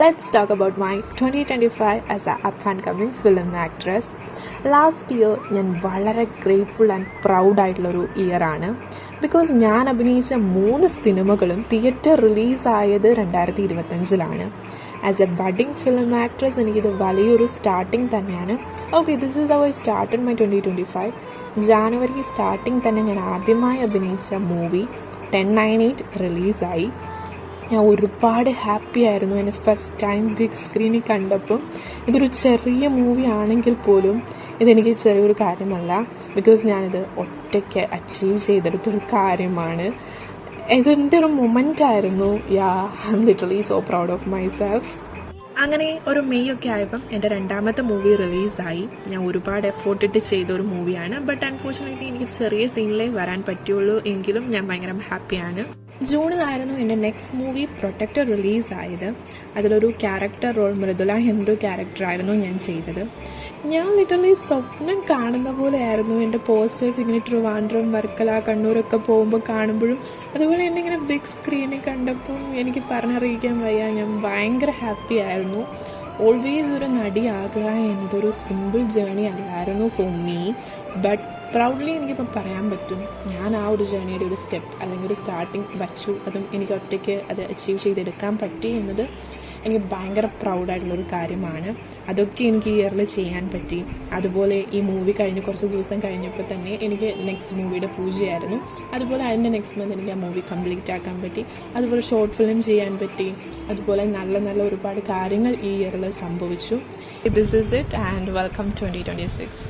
Let's talk about my 2025 as an up-and-coming film actress. Last year ഞാൻ വളരെ grateful and പ്രൗഡായിട്ടുള്ളൊരു ഇയറാണ്. Because ഞാൻ അഭിനയിച്ച 3 സിനിമകളും തിയേറ്റർ റിലീസായത് 2025 as a budding film actress എനിക്കിത് വലിയൊരു സ്റ്റാർട്ടിങ് തന്നെയാണ്. Okay, this is how I started my 2025. January starting തന്നെ ഞാൻ ആദ്യമായി അഭിനയിച്ച മൂവി 1098 റിലീസായി. ഞാൻ ഒരുപാട് ഹാപ്പി ആയിരുന്നു എന്നെ ഫസ്റ്റ് ടൈം ബിഗ് സ്ക്രീനിൽ കണ്ടപ്പം. ഇതൊരു ചെറിയ മൂവി ആണെങ്കിൽ പോലും ഇതെനിക്ക് ചെറിയൊരു കാര്യമല്ല, ബിക്കോസ് ഞാനിത് ഒറ്റയ്ക്ക് അച്ചീവ് ചെയ്തെടുത്തൊരു കാര്യമാണ്. ഇതെൻ്റെ ഒരു മൊമെൻ്റ് ആയിരുന്നു. I M literally so proud of my self. അങ്ങനെ ഒരു മെയ് ഒക്കെ ആയപ്പം എൻ്റെ രണ്ടാമത്തെ മൂവി റിലീസായി. ഞാൻ ഒരുപാട് എഫോർട്ട് ഇട്ട് ചെയ്ത ഒരു മൂവിയാണ്. ബട്ട് അൺഫോർച്ചുനേറ്റ്ലി എനിക്ക് ചെറിയ സീനിലേ വരാൻ പറ്റുള്ളൂ. എങ്കിലും ഞാൻ ഭയങ്കര ഹാപ്പിയാണ്. ജൂണിലായിരുന്നു എൻ്റെ നെക്സ്റ്റ് മൂവി പ്രൊട്ടക്ടർ റിലീസായത്. അതിലൊരു ക്യാരക്ടർ റോൾ മൃദുല ഹെൻഡ്രു ക്യാരക്ടറായിരുന്നു ഞാൻ ചെയ്തത്. ഞാൻ ലിറ്ററലി സ്വപ്നം കാണുന്ന പോലെയായിരുന്നു എൻ്റെ പോസ്റ്റേഴ്സ് ഇങ്ങനെ ട്രിവാൻഡ്രം, വർക്കല, കണ്ണൂരൊക്കെ പോകുമ്പോൾ കാണുമ്പോഴും അതുപോലെ തന്നെ ഇങ്ങനെ ബിഗ് സ്ക്രീനിൽ കണ്ടപ്പം എനിക്ക് പറഞ്ഞറിയിക്കാൻ വയ്യ. ഞാൻ ഭയങ്കര ഹാപ്പി ആയിരുന്നു. ഓൾവേസ് ഒരു നടിയാകുക എന്നതൊരു സിമ്പിൾ ജേണി അല്ലായിരുന്നു ഫോർ മീ. ബട്ട് പ്രൗഡ്ലി എനിക്കിപ്പോൾ പറയാൻ പറ്റും, ഞാൻ ആ ഒരു ജേണിയുടെ ഒരു സ്റ്റെപ്പ് അല്ലെങ്കിൽ ഒരു സ്റ്റാർട്ടിങ് വച്ചു. അതും എനിക്ക് ഒറ്റയ്ക്ക് അത് അച്ചീവ് ചെയ്തെടുക്കാൻ പറ്റി എന്നത് എനിക്ക് ഭയങ്കര പ്രൗഡായിട്ടുള്ളൊരു കാര്യമാണ്. അതൊക്കെ എനിക്ക് ഈ ഇയറിൽ ചെയ്യാൻ പറ്റി. അതുപോലെ ഈ മൂവി കഴിഞ്ഞ് കുറച്ച് ദിവസം കഴിഞ്ഞപ്പോൾ തന്നെ എനിക്ക് നെക്സ്റ്റ് മൂവിയുടെ പൂജയായിരുന്നു. അതുപോലെ അതിൻ്റെ നെക്സ്റ്റ് മന്ത് എനിക്ക് ആ മൂവി കംപ്ലീറ്റ് ആക്കാൻ പറ്റി. അതുപോലെ ഷോർട്ട് ഫിലിം ചെയ്യാൻ പറ്റി. അതുപോലെ നല്ല നല്ല ഒരുപാട് കാര്യങ്ങൾ ഈ ഇയറിൽ സംഭവിച്ചു. This is it and welcome 2026.